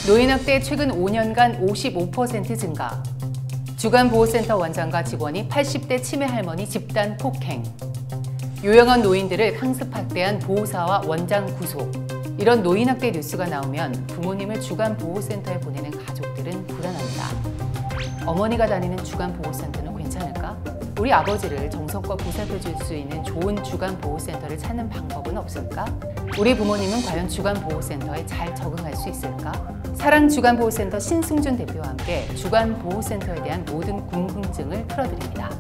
노인학대 최근 5년간 55% 증가. 주간보호센터 원장과 직원이 80대 치매 할머니 집단 폭행. 요양원 노인들을 강습학대한 보호사와 원장 구속. 이런 노인학대 뉴스가 나오면 부모님을 주간보호센터에 보내는 가족들은 불안합니다. 어머니가 다니는 주간보호센터는 괜찮을까? 우리 아버지를 정성껏 보살펴줄 수 있는 좋은 주간보호센터를 찾는 방법은 없을까? 우리 부모님은 과연 주간보호센터에 잘 적응할 수 있을까? 사랑주간보호센터 신승준 대표와 함께 주간보호센터에 대한 모든 궁금증을 풀어드립니다.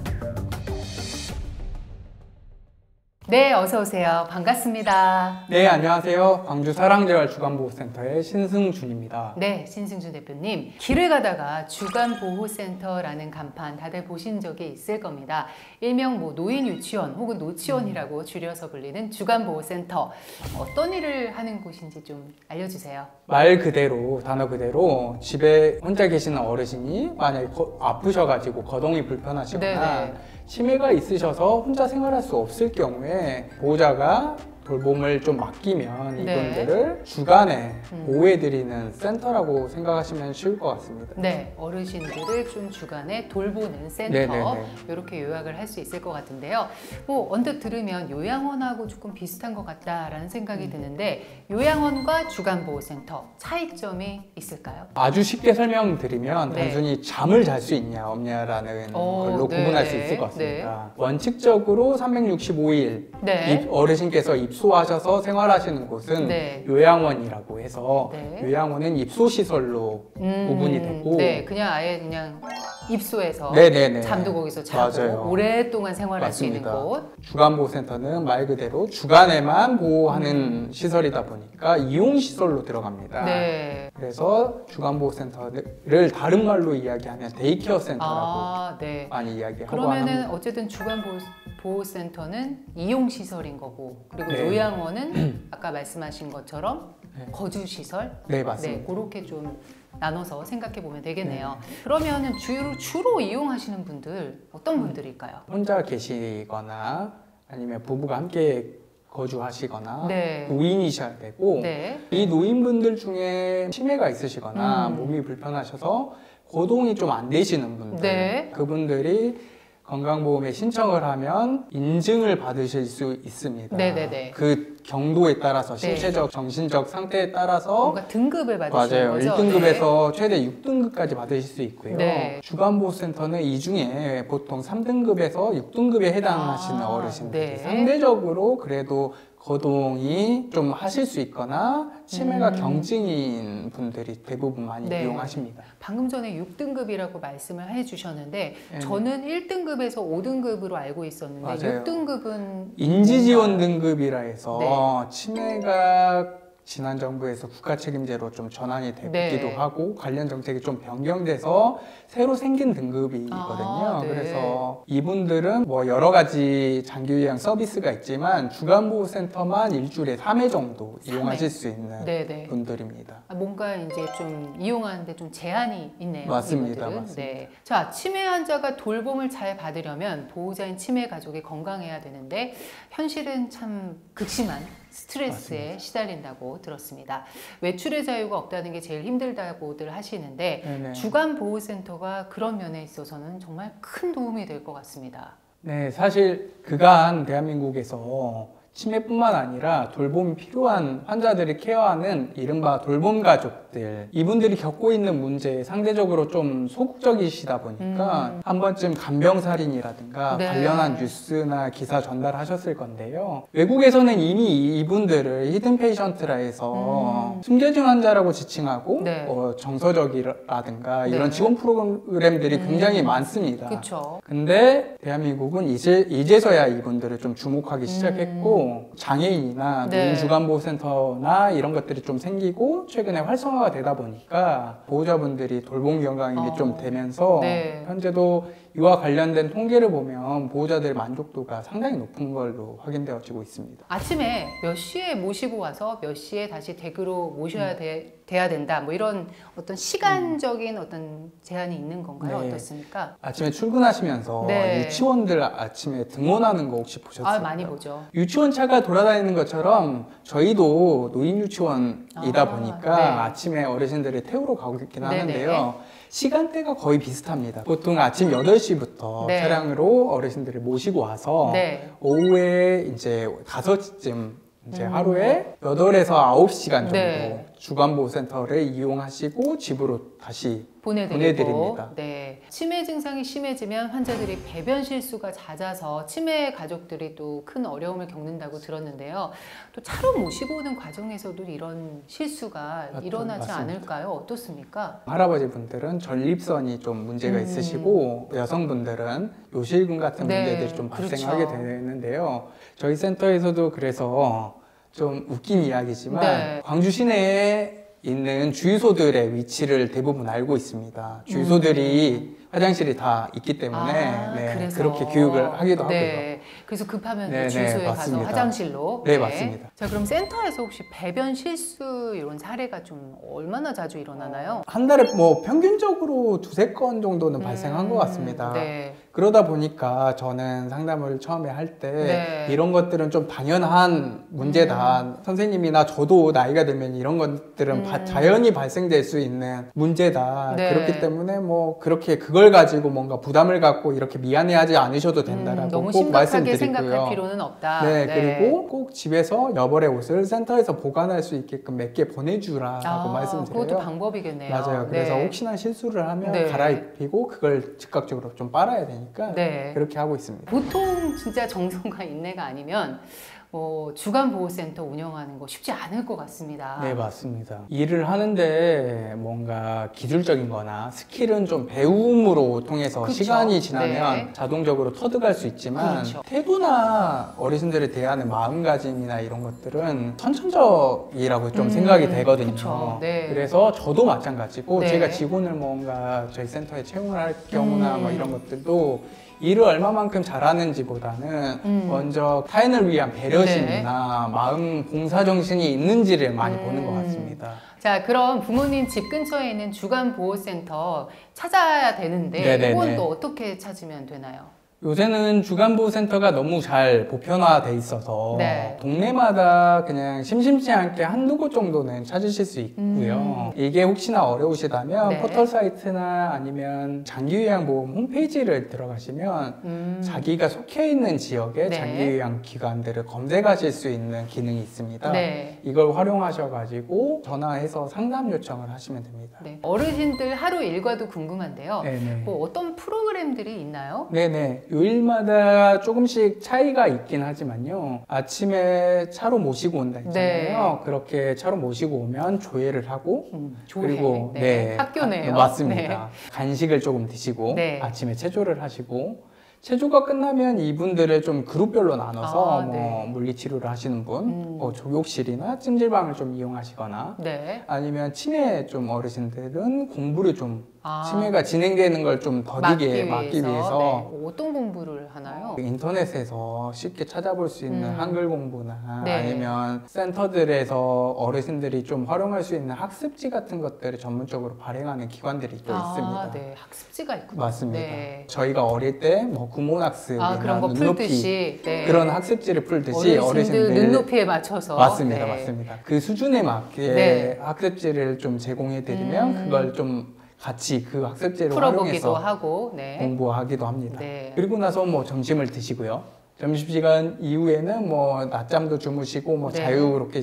네, 어서 오세요. 반갑습니다. 네, 안녕하세요. 광주 사랑재활주간보호센터의 신승준입니다. 네, 신승준 대표님. 길을 가다가 주간보호센터라는 간판 다들 보신 적이 있을 겁니다. 일명 노인유치원 혹은 노치원이라고 줄여서 불리는 주간보호센터. 어떤 일을 하는 곳인지 좀 알려주세요. 말 그대로, 단어 그대로 집에 혼자 계시는 어르신이 만약에 아프셔가지고 거동이 불편하시거나 네네. 치매가 있으셔서 혼자 생활할 수 없을 경우에 보호자가 돌봄을 좀 맡기면 이분들을 주간에 보호해드리는 센터라고 생각하시면 쉬울 것 같습니다. 네, 어르신들을 좀 주간에 돌보는 센터, 네네네. 이렇게 요약을 할 수 있을 것 같은데요. 언뜻 들으면 요양원하고 조금 비슷한 것 같다라는 생각이 드는데 요양원과 주간보호센터 차이점이 있을까요? 아주 쉽게 설명드리면 네. 단순히 잠을 잘 수 있냐 없냐라는 걸로 네. 구분할 수 있을 것 같습니다. 원칙적으로 365일 네. 어르신께서 입소하셔서 생활하시는 곳은 네. 요양원이라고 해서 네. 요양원은 입소시설로 구분이 되고 네, 그냥 입소해서 네네네. 잠도 거기서 자고 맞아요. 오랫동안 생활할 수 있는 맞습니다. 곳. 주간보호센터는 말 그대로 주간에만 보호하는 시설이다 보니까 이용시설로 들어갑니다. 네. 그래서 주간보호센터를 다른 말로 이야기하면 데이케어 센터라고 네. 많이 이야기하고 그러면은 합니다. 어쨌든 주간보호센터는 이용시설인 거고 그리고 네. 요양원은 아까 말씀하신 것처럼 네. 거주시설? 네, 맞습니다. 네, 그렇게 좀 나눠서 생각해 보면 되겠네요. 그러면은 주로 이용하시는 분들 어떤 분들일까요? 혼자 계시거나 아니면 부부가 함께 거주하시거나 네. 노인이셔야 되고 네. 이 노인분들 중에 치매가 있으시거나 몸이 불편하셔서 거동이 좀 안 되시는 분들 네. 그분들이 건강보험에 신청을 하면 인증을 받으실 수 있습니다. 네네네. 그 경도에 따라서 네. 신체적, 정신적 상태에 따라서 뭔가 등급을 받으시는 맞아요. 거죠? 1등급에서 최대 6등급까지 받으실 수 있고요. 네. 주간보호센터는 이 중에 보통 3등급에서 6등급에 해당하시는 어르신들이 네. 상대적으로 그래도 거동이 좀 하실 수 있거나 치매가 경증인 분들이 대부분 많이 네. 이용하십니다. 방금 전에 6등급이라고 말씀을 해주셨는데 네. 저는 1등급에서 5등급으로 알고 있었는데 맞아요. 6등급은 인지지원 등급이라 해서 네. 치매가 지난 정부에서 국가 책임제로 좀 전환이 되기도 네. 하고 관련 정책이 좀 변경돼서 새로 생긴 등급이거든요. 네. 그래서 이분들은 여러 가지 장기 요양 서비스가 있지만 주간보호센터만 일주일에 3회 정도 3회. 이용하실 수 있는 네네. 분들입니다. 뭔가 이제 좀 이용하는데 좀 제한이 있네요. 맞습니다. 이분들은. 맞습니다. 네. 자, 치매 환자가 돌봄을 잘 받으려면 보호자인 치매 가족이 건강해야 되는데 현실은 참 극심한 스트레스에 맞습니다. 시달린다고 들었습니다. 외출의 자유가 없다는 게 제일 힘들다고들 하시는데 네네. 주간보호센터가 그런 면에 있어서는 정말 큰 도움이 될 것 같습니다. 네, 사실 그간 대한민국에서 치매뿐만 아니라 돌봄이 필요한 환자들을 케어하는 이른바 돌봄 가족들 이분들이 겪고 있는 문제에 상대적으로 좀 소극적이시다 보니까 한 번쯤 간병살인이라든가 네. 관련한 뉴스나 기사 전달하셨을 건데요. 외국에서는 이미 이분들을 히든 페이션트라 해서 숨겨진 환자라고 지칭하고 네. 정서적이라든가 네. 이런 지원 프로그램들이 굉장히 많습니다. 그렇죠. 근데 대한민국은 이제서야 이분들을 좀 주목하기 시작했고 장애인이나 네. 노인주간보호센터나 이런 것들이 좀 생기고 최근에 활성화가 되다 보니까 보호자분들이 돌봄 경감이 좀 되면서 네. 현재도 이와 관련된 통계를 보면 보호자들 만족도가 상당히 높은 걸로 확인되어지고 있습니다. 아침에 몇 시에 모시고 와서 몇 시에 다시 댁으로 모셔야 돼야 된다. 뭐 이런 어떤 시간적인 어떤 제한이 있는 건가요? 네. 어떻습니까? 아침에 출근하시면서 네. 유치원들 아침에 등원하는 거 혹시 보셨어요? 아, 많이 보죠. 유치원 차가 돌아다니는 것처럼 저희도 노인 유치원이다 보니까 네. 아침에 어르신들을 태우러 가고 있긴 네네. 하는데요. 시간대가 거의 비슷합니다. 보통 아침 8시부터 네. 차량으로 어르신들을 모시고 와서 네. 오후에 이제 5시쯤 이제 하루에 8에서 9시간 정도 네. 주간보호센터를 이용하시고 집으로 다시 보내드리고, 보내드립니다. 네. 치매 증상이 심해지면 환자들이 배변 실수가 잦아서 치매 가족들이 또 큰 어려움을 겪는다고 들었는데요. 또 차로 모시고 오는 과정에서도 이런 실수가 일어나지 맞습니다. 않을까요? 어떻습니까? 할아버지 분들은 전립선이 좀 문제가 있으시고 여성분들은 요실금 같은 네, 문제들이 좀 발생하게 그렇죠. 되는데요. 저희 센터에서도 그래서 좀 웃긴 이야기지만 네. 광주 시내에 있는 주유소들의 위치를 대부분 알고 있습니다. 주유소들이 화장실이 다 있기 때문에 네, 그래서. 그렇게 교육을 하기도 하고요. 네. 그래서 급하면 네, 주유소에 네, 가서 맞습니다. 화장실로. 네, 맞습니다. 자, 그럼 센터에서 혹시 배변 실수 이런 사례가 좀 얼마나 자주 일어나나요? 한 달에 뭐 평균적으로 2-3건 정도는 발생한 것 같습니다. 네. 그러다 보니까 저는 상담을 처음에 할 때 네. 이런 것들은 좀 당연한 문제다. 선생님이나 저도 나이가 들면 이런 것들은 자연히 발생될 수 있는 문제다. 네. 그렇기 때문에 뭐 그렇게 그걸 가지고 뭔가 부담을 갖고 이렇게 미안해하지 않으셔도 된다라고 너무 꼭 심각하게 생각할 말씀드리고요. 필요는 없다. 네, 그리고 꼭 집에서 여벌의 옷을 센터에서 보관할 수 있게끔 몇 개 보내주라고 말씀드려요. 그것도 방법이겠네요. 맞아요. 그래서 네. 혹시나 실수를 하면 네. 갈아입히고 그걸 즉각적으로 좀 빨아야 되니까 네. 그렇게 하고 있습니다. 보통 진짜 정성과 인내가 아니면 주간보호센터 운영하는 거 쉽지 않을 것 같습니다. 네, 맞습니다. 일을 하는데 뭔가 기술적인 거나 스킬은 좀 배움으로 통해서 그쵸. 시간이 지나면 네. 자동적으로 터득할 수 있지만 그렇죠. 태도나 어르신들을 대하는 마음가짐이나 이런 것들은 선천적이라고 좀 생각이 되거든요. 그쵸. 네. 그래서 저도 마찬가지고 네. 제가 직원을 뭔가 저희 센터에 채용을 할 경우나 뭐 이런 것들도 일을 얼마만큼 잘하는지보다는 먼저 타인을 위한 배려심이나 마음 봉사 정신이 있는지를 많이 보는 것 같습니다. 자, 그럼 부모님 집 근처에 있는 주간보호센터 찾아야 되는데 네네네. 이건 또 어떻게 찾으면 되나요? 요새는 주간보호센터가 너무 잘 보편화돼 있어서 네. 동네마다 그냥 심심치 않게 한두 곳 정도는 찾으실 수 있고요. 이게 혹시나 어려우시다면 네. 포털 사이트나 아니면 장기요양보험 홈페이지를 들어가시면 자기가 속해 있는 지역의 네. 장기요양 기관들을 검색하실 수 있는 기능이 있습니다. 네. 이걸 활용하셔가지고 전화해서 상담 요청을 하시면 됩니다. 네. 어르신들 하루 일과도 궁금한데요. 네네. 어떤 프로그램들이 있나요? 네네. 요일마다 조금씩 차이가 있긴 하지만요. 아침에 차로 모시고 온다 했잖아요. 네. 그렇게 차로 모시고 오면 조회를 하고 조회. 그리고 네. 학교네요. 맞습니다. 네. 간식을 조금 드시고 네. 아침에 체조를 하시고 체조가 끝나면 이분들을 좀 그룹별로 나눠서 네. 물리치료를 하시는 분, 조욕실이나 찜질방을 좀 이용하시거나 네. 아니면 치매 좀 어르신들은 공부를 좀 아. 치매가 진행되는 걸 좀 더디게 막기 위해서 네. 어떤 공부를 하나요? 인터넷에서 쉽게 찾아볼 수 있는 한글 공부나 네. 아니면 센터들에서 어르신들이 좀 활용할 수 있는 학습지 같은 것들을 전문적으로 발행하는 기관들이 또 있습니다. 네. 학습지가 있군요. 맞습니다. 네. 저희가 어릴 때 뭐 구몬학습이나 그런 거 눈높이 풀듯이 네. 그런 학습지를 풀듯이 어르신들 눈높이에 맞춰서 맞습니다, 네. 맞습니다. 그 수준에 맞게 네. 학습지를 좀 제공해드리면 그걸 좀 같이 그 학습지를 풀어보기도 활용해서 하고 네. 공부하기도 합니다. 네. 그리고 나서 뭐 점심을 드시고요. 점심시간 이후에는 뭐 낮잠도 주무시고 뭐 네. 자유롭게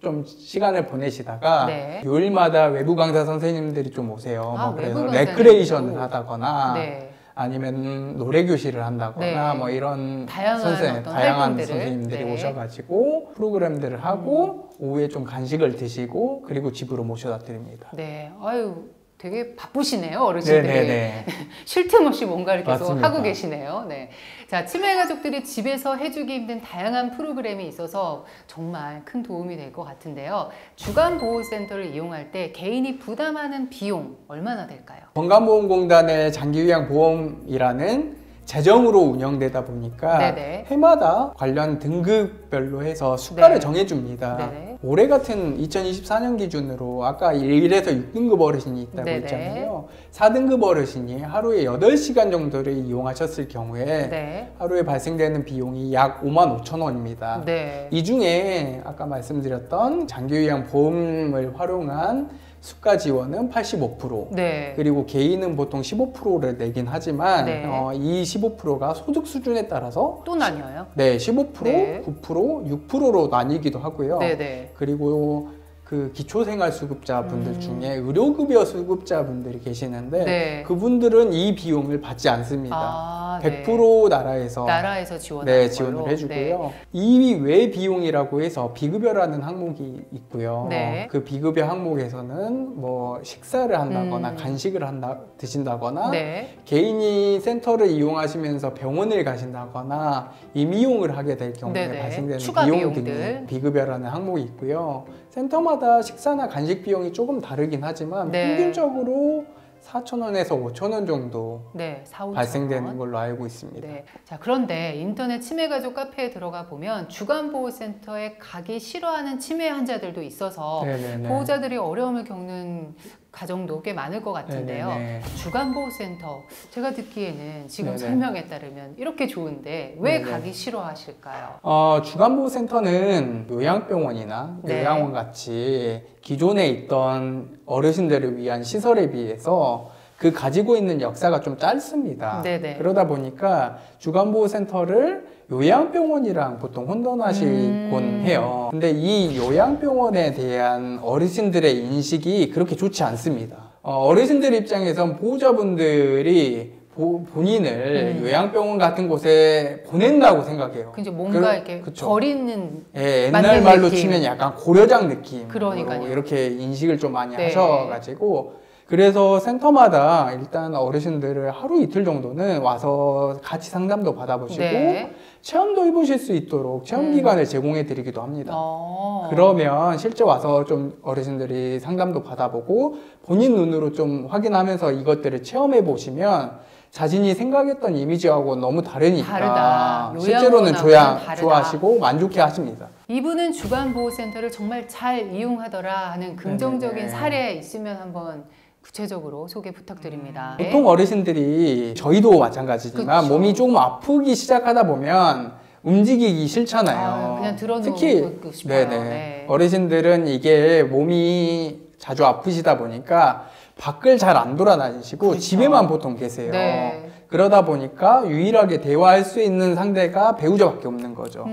좀 시간을 보내시다가 네. 요일마다 외부 강사 선생님들이 좀 오세요. 뭐 그래서 외부 레크레이션을 강사님도. 하다거나 네. 아니면 노래 교실을 한다거나 네. 뭐 이런 다양한 어떤 다양한 활동들을. 선생님들이 네. 오셔가지고 프로그램들을 하고 오후에 좀 간식을 드시고 그리고 집으로 모셔다 드립니다. 네. 아유, 되게 바쁘시네요, 어르신들이. 네네네. 쉴 틈 없이 뭔가를 계속 맞습니다. 하고 계시네요. 네. 자, 치매 가족들이 집에서 해주기 힘든 다양한 프로그램이 있어서 정말 큰 도움이 될 것 같은데요. 주간보호센터를 이용할 때 개인이 부담하는 비용 얼마나 될까요? 건강보험공단의 장기요양보험이라는 재정으로 운영되다 보니까 네네. 해마다 관련 등급별로 해서 수가를 네. 정해줍니다. 네네. 올해 같은 2024년 기준으로 아까 1에서 6등급 어르신이 있다고 네네. 했잖아요. 4등급 어르신이 하루에 8시간 정도를 이용하셨을 경우에 네. 하루에 발생되는 비용이 약 55,000원입니다. 네. 이 중에 아까 말씀드렸던 장기요양 보험을 활용한 수가 지원은 85%, 네. 그리고 개인은 보통 15%를 내긴 하지만 네. 이 15%가 소득 수준에 따라서 또 나뉘어요? 네, 15%, 네. 9%, 6%로 나뉘기도 하고요. 네네. 그리고 그 기초생활수급자분들 중에 의료급여 수급자분들이 계시는데 네. 그분들은 이 비용을 받지 않습니다. 아, 100% 나라에서 나라에서 지원하는 네, 지원을 걸로? 해주고요. 네. 이 외 비용이라고 해서 비급여라는 항목이 있고요. 네. 그 비급여 항목에서는 뭐 식사를 한다거나 간식을 드신다거나 네. 개인이 센터를 이용하시면서 병원을 가신다거나 임의용을 하게 될 경우에 네네. 발생되는 추가 비용 비용들. 등이 비급여라는 항목이 있고요. 센터마다 식사나 간식 비용이 조금 다르긴 하지만 네. 평균적으로 4,000원에서 5,000원 정도 네. 4, 5천 발생되는 원. 걸로 알고 있습니다. 네. 자, 그런데 인터넷 치매가족 카페에 들어가 보면 주간보호센터에 가기 싫어하는 치매 환자들도 있어서 네네네. 보호자들이 어려움을 겪는 가정도 꽤 많을 것 같은데요. 네네네. 주간보호센터, 제가 듣기에는 지금 네네. 설명에 따르면 이렇게 좋은데 왜 네네. 가기 싫어하실까요? 주간보호센터는 요양병원이나 네. 요양원 같이 기존에 있던 어르신들을 위한 시설에 비해서 그 가지고 있는 역사가 좀 짧습니다. 네네. 그러다 보니까 주간보호센터를 요양병원이랑 보통 혼돈하시곤 해요. 근데 이 요양병원에 대한 어르신들의 인식이 그렇게 좋지 않습니다. 어르신들 입장에선 보호자분들이 본인을 요양병원 같은 곳에 보낸다고 생각해요. 이제 뭔가 이렇게 그쵸. 버리는 예, 맞는 옛날 말로 느낌. 치면 약간 고려장 느낌. 그러니까요. 이렇게 인식을 좀 많이 네. 하셔가지고. 그래서 센터마다 일단 어르신들을 하루 이틀 정도는 와서 같이 상담도 받아보시고 네. 체험도 해보실 수 있도록 체험 기간을 제공해 드리기도 합니다. 그러면 실제 와서 좀 어르신들이 상담도 받아보고 본인 눈으로 좀 확인하면서 이것들을 체험해 보시면 자신이 생각했던 이미지하고 너무 다르니까 다르다. 실제로는 요양원하고는 다르다. 좋아하시고 만족해 하십니다. 이분은 주간보호센터를 정말 잘 이용하더라 하는 긍정적인 네네네. 사례 있으면 한번 구체적으로 소개 부탁드립니다. 보통 어르신들이 저희도 마찬가지지만 그쵸. 몸이 조금 아프기 시작하다 보면 움직이기 싫잖아요. 그냥 들어놓고 특히 싶어요. 네네. 네. 어르신들은 이게 몸이 자주 아프시다 보니까 밖을 잘 안 돌아다니시고 그렇죠. 집에만 보통 계세요. 네. 그러다 보니까 유일하게 대화할 수 있는 상대가 배우자밖에 없는 거죠.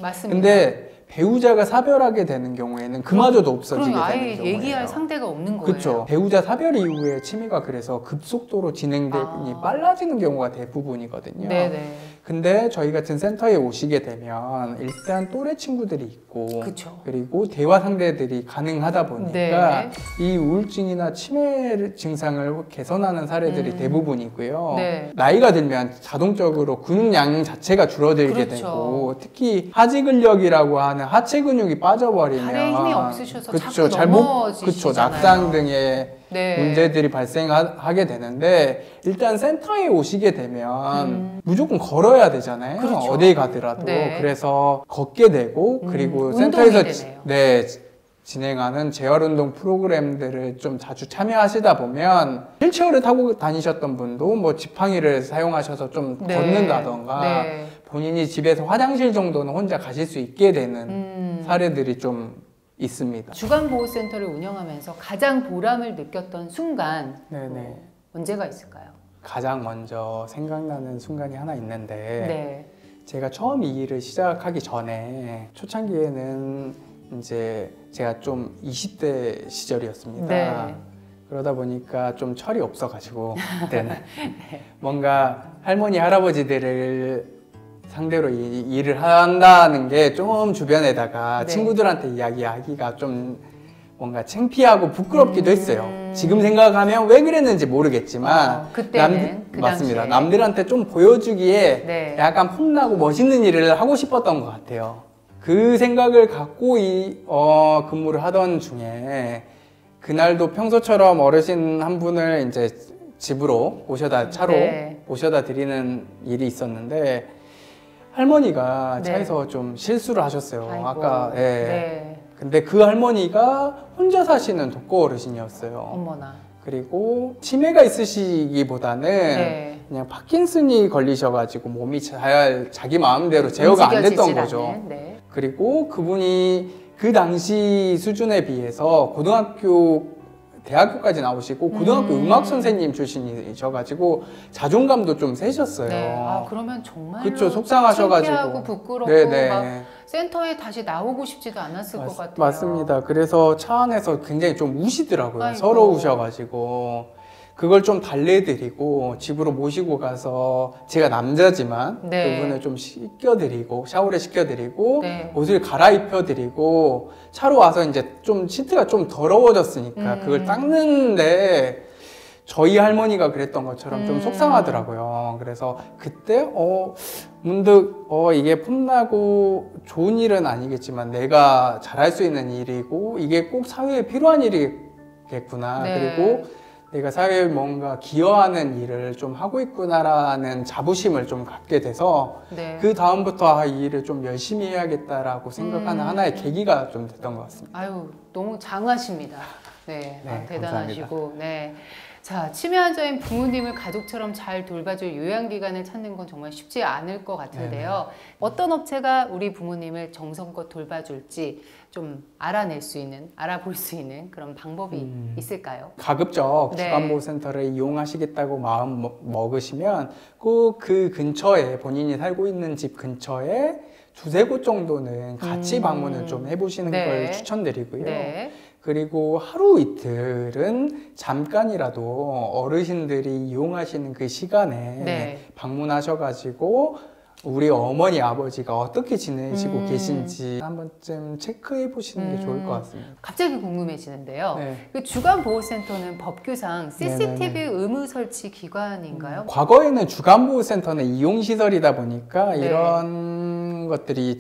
맞습니다. 근데 배우자가 사별하게 되는 경우에는 그마저도 없어지게 그럼 되는 아예 경우예요. 얘기할 상대가 없는 거예요. 그렇죠. 배우자 사별 이후에 치매가 그래서 급속도로 진행되니 빨라지는 경우가 대부분이거든요. 네네. 근데 저희 같은 센터에 오시게 되면 일단 또래 친구들이 있고 그쵸. 그리고 대화 상대들이 가능하다 보니까 네. 이 우울증이나 치매 증상을 개선하는 사례들이 대부분이고요. 네. 나이가 들면 자동적으로 근육량 자체가 줄어들게 그렇죠. 되고 특히 하지 근력이라고 하는 하체 근육이 빠져버리면 팔에 힘이 없으셔서 그쵸, 자꾸 넘어지시잖아요. 낙상 등의 네. 문제들이 발생하게 되는데 일단 센터에 오시게 되면 무조건 걸어야 되잖아요. 그렇죠. 어디 가더라도. 네. 그래서 걷게 되고 그리고 운동이 센터에서 되네요. 진행하는 재활운동 프로그램들을 좀 자주 참여하시다 보면 휠체어를 타고 다니셨던 분도 뭐 지팡이를 사용하셔서 좀 네. 걷는다던가 네. 본인이 집에서 화장실 정도는 혼자 가실 수 있게 되는 사례들이 좀 있습니다. 주간보호센터를 운영하면서 가장 보람을 느꼈던 순간 네네. 언제가 있을까요? 가장 먼저 생각나는 순간이 하나 있는데 네. 제가 처음 이 일을 시작하기 전에 초창기에는 이제 제가 좀 20대 시절이었습니다. 네. 그러다 보니까 좀 철이 없어가지고 그때는 뭔가 할머니 할아버지들을 상대로 이 일을 한다는 게 좀 주변에다가 네. 친구들한테 이야기하기가 좀 뭔가 창피하고 부끄럽기도 했어요. 지금 생각하면 왜 그랬는지 모르겠지만 그때는 그 맞습니다. 당시에. 남들한테 좀 보여주기에 네. 약간 폼나고 멋있는 일을 하고 싶었던 것 같아요. 그 생각을 갖고 근무를 하던 중에 그날도 평소처럼 어르신 한 분을 이제 집으로 차로 네. 모셔다 드리는 일이 있었는데 할머니가 네. 차에서 좀 실수를 하셨어요. 아이고. 아까 예. 네. 근데 그 할머니가 혼자 사시는 독거 어르신이었어요. 어머나. 그리고 치매가 있으시기보다는 네. 그냥 파킨슨이 걸리셔가지고 몸이 자기 마음대로 제어가 안 됐던 움직여지질 거죠. 않는, 네. 그리고 그분이 그 당시 수준에 비해서 대학교까지 나오시고 고등학교 음악 선생님 출신이셔가지고 자존감도 좀 세셨어요. 네. 아, 그러면 정말 그쵸, 속상하셔가지고. 창피하고 부끄럽고 네네. 막 센터에 다시 나오고 싶지도 않았을 것 같아요. 맞습니다. 그래서 차 안에서 굉장히 좀 우시더라고요. 아이고. 서러우셔가지고 그걸 좀 달래드리고 집으로 모시고 가서 제가 남자지만 네. 그분을 좀 씻겨드리고 샤워를 시켜드리고 네. 옷을 갈아입혀드리고 차로 와서 이제 좀 시트가 좀 더러워졌으니까 그걸 닦는데 저희 할머니가 그랬던 것처럼 좀 속상하더라고요. 그래서 그때 문득 이게 폼나고 좋은 일은 아니겠지만 내가 잘할 수 있는 일이고 이게 꼭 사회에 필요한 일이겠구나. 네. 그리고 내가 사회에 뭔가 기여하는 일을 좀 하고 있구나라는 자부심을 좀 갖게 돼서 네. 그 다음부터 이 일을 좀 열심히 해야겠다라고 생각하는 하나의 계기가 좀 됐던 것 같습니다. 아유, 너무 장하십니다. 네, 네, 아, 대단하시고. 네. 자, 치매 환자인 부모님을 가족처럼 잘 돌봐줄 요양기관을 찾는 건 정말 쉽지 않을 것 같은데요. 어떤 업체가 우리 부모님을 정성껏 돌봐줄지 좀 알아볼 수 있는 그런 방법이 있을까요? 가급적 네. 주간보호센터를 이용하시겠다고 마음 먹으시면 꼭 그 근처에 본인이 살고 있는 집 근처에 두세 곳 정도는 같이 방문을 좀 해보시는 네. 걸 추천드리고요. 네. 그리고 하루 이틀은 잠깐이라도 어르신들이 이용하시는 그 시간에 네. 방문하셔가지고 우리 어머니 아버지가 어떻게 지내시고 계신지 한 번쯤 체크해 보시는 게 좋을 것 같습니다. 갑자기 궁금해지는데요. 네. 그 주간보호센터는 법규상 CCTV 네네네. 의무 설치 기관인가요? 과거에는 주간보호센터는 이용시설이다 보니까 네. 이런 것들이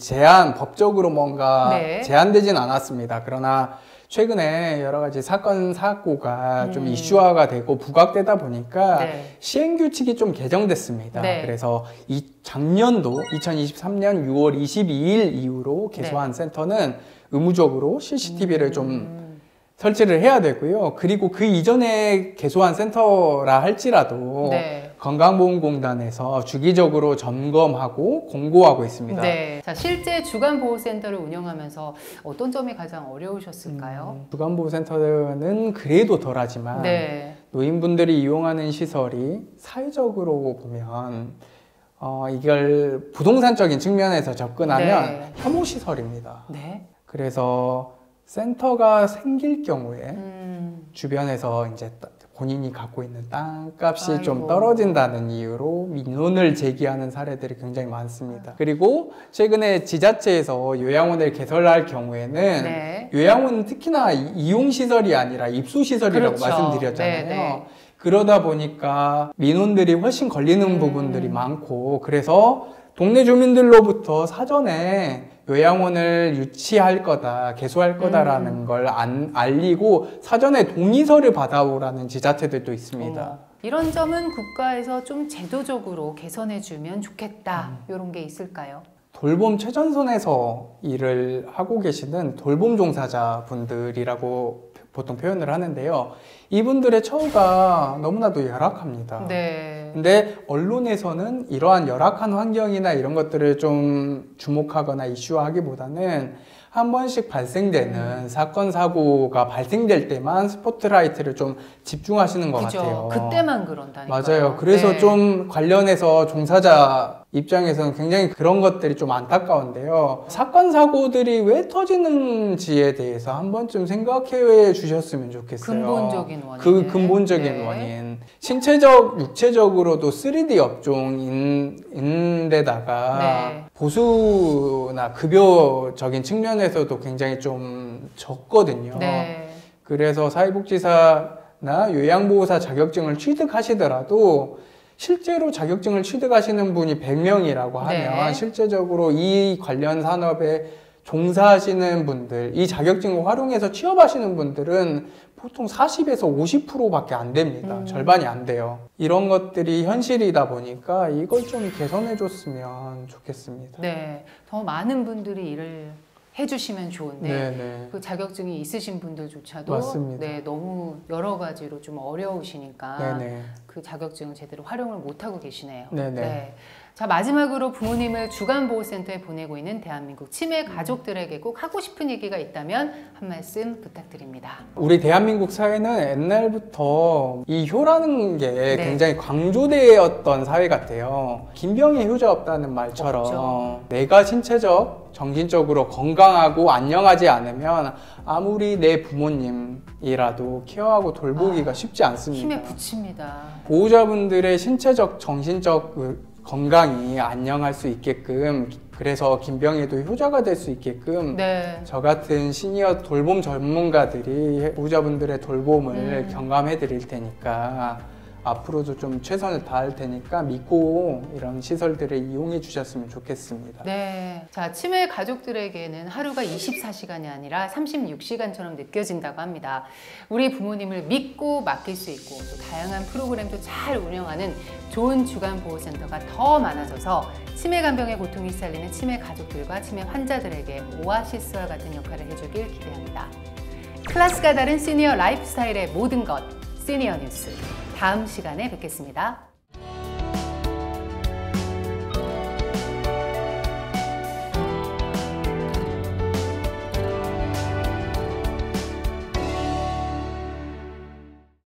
법적으로 뭔가 네. 제한되진 않았습니다. 그러나 최근에 여러 가지 사고가 좀 이슈화가 되고 부각되다 보니까 네. 시행규칙이 좀 개정됐습니다. 네. 그래서 작년도 2023년 6월 22일 이후로 개소한 센터는 의무적으로 CCTV를 좀 설치를 해야 되고요. 그리고 그 이전에 개소한 센터라 할지라도 네. 건강보험공단에서 주기적으로 점검하고 공고하고 있습니다. 네. 자, 실제 주간보호센터를 운영하면서 어떤 점이 가장 어려우셨을까요? 주간보호센터는 그래도 덜하지만 네. 노인분들이 이용하는 시설이 사회적으로 보면 이걸 부동산적인 측면에서 접근하면 네. 혐오시설입니다. 네. 그래서 센터가 생길 경우에 주변에서 이제 본인이 갖고 있는 땅값이 아이고. 좀 떨어진다는 이유로 민원을 제기하는 사례들이 굉장히 많습니다. 그리고 최근에 지자체에서 요양원을 개설할 경우에는 네. 요양원은 특히나 이용시설이 아니라 입소시설이라고 그렇죠. 말씀드렸잖아요. 네, 네. 그러다 보니까 민원들이 훨씬 걸리는 부분들이 많고 그래서 동네 주민들로부터 사전에 요양원을 유치할 거다, 개소할 거다라는 걸 알리고 사전에 동의서를 받아오라는 지자체들도 있습니다. 이런 점은 국가에서 좀 제도적으로 개선해주면 좋겠다. 이런 게 있을까요? 돌봄 최전선에서 일을 하고 계시는 돌봄 종사자분들이라고 보통 표현을 하는데요. 이분들의 처우가 너무나도 열악합니다. 네. 근데 언론에서는 이러한 열악한 환경이나 이런 것들을 좀 주목하거나 이슈화하기보다는 한 번씩 발생되는 사건, 사고가 발생될 때만 스포트라이트를 좀 집중하시는 것 그죠. 같아요. 그때만 그런다니까요. 맞아요. 그래서 네. 좀 관련해서 종사자 입장에서는 굉장히 그런 것들이 좀 안타까운데요. 사건, 사고들이 왜 터지는지에 대해서 한 번쯤 생각해 주셨으면 좋겠어요. 근본적인 원인. 그 근본적인 네. 원인. 육체적으로도 3D 업종인데다가 네. 보수나 급여적인 측면에서도 굉장히 좀 적거든요. 네. 그래서 사회복지사나 요양보호사 자격증을 취득하시더라도 실제로 자격증을 취득하시는 분이 100명이라고 하면 네. 실제적으로 이 관련 산업에 종사하시는 분들, 이 자격증을 활용해서 취업하시는 분들은 보통 40에서 50%밖에 안 됩니다. 절반이 안 돼요. 이런 것들이 현실이다 보니까 이걸 좀 개선해 줬으면 좋겠습니다. 네, 더 많은 분들이 일을 해주시면 좋은데 네네. 그 자격증이 있으신 분들조차도 맞습니다. 네, 너무 여러 가지로 좀 어려우시니까 네네. 그 자격증을 제대로 활용을 못하고 계시네요. 네네. 네. 자, 마지막으로 부모님을 주간보호센터에 보내고 있는 대한민국 치매 가족들에게 꼭 하고 싶은 얘기가 있다면 한 말씀 부탁드립니다. 우리 대한민국 사회는 옛날부터 이 효라는 게 네. 굉장히 강조되었던 사회 같아요. 김병희 효자 없다는 말처럼 없죠. 내가 신체적, 정신적으로 건강하고 안녕하지 않으면 아무리 내 부모님이라도 케어하고 돌보기가 쉽지 않습니다. 힘에 부칩니다. 보호자분들의 신체적, 정신적 건강이 안녕할 수 있게끔, 그래서 김병희도 효자가 될 수 있게끔 네. 저 같은 시니어 돌봄 전문가들이 보호자분들의 돌봄을 경감해 드릴 테니까 앞으로도 좀 최선을 다할 테니까 믿고 이런 시설들을 이용해 주셨으면 좋겠습니다. 네. 자, 치매 가족들에게는 하루가 24시간이 아니라 36시간처럼 느껴진다고 합니다. 우리 부모님을 믿고 맡길 수 있고 또 다양한 프로그램도 잘 운영하는 좋은 주간보호센터가 더 많아져서 치매 간병의 고통이 시달리는 치매 가족들과 치매 환자들에게 오아시스와 같은 역할을 해주길 기대합니다. 클래스가 다른 시니어 라이프스타일의 모든 것, 시니어 뉴스. 다음 시간에 뵙겠습니다.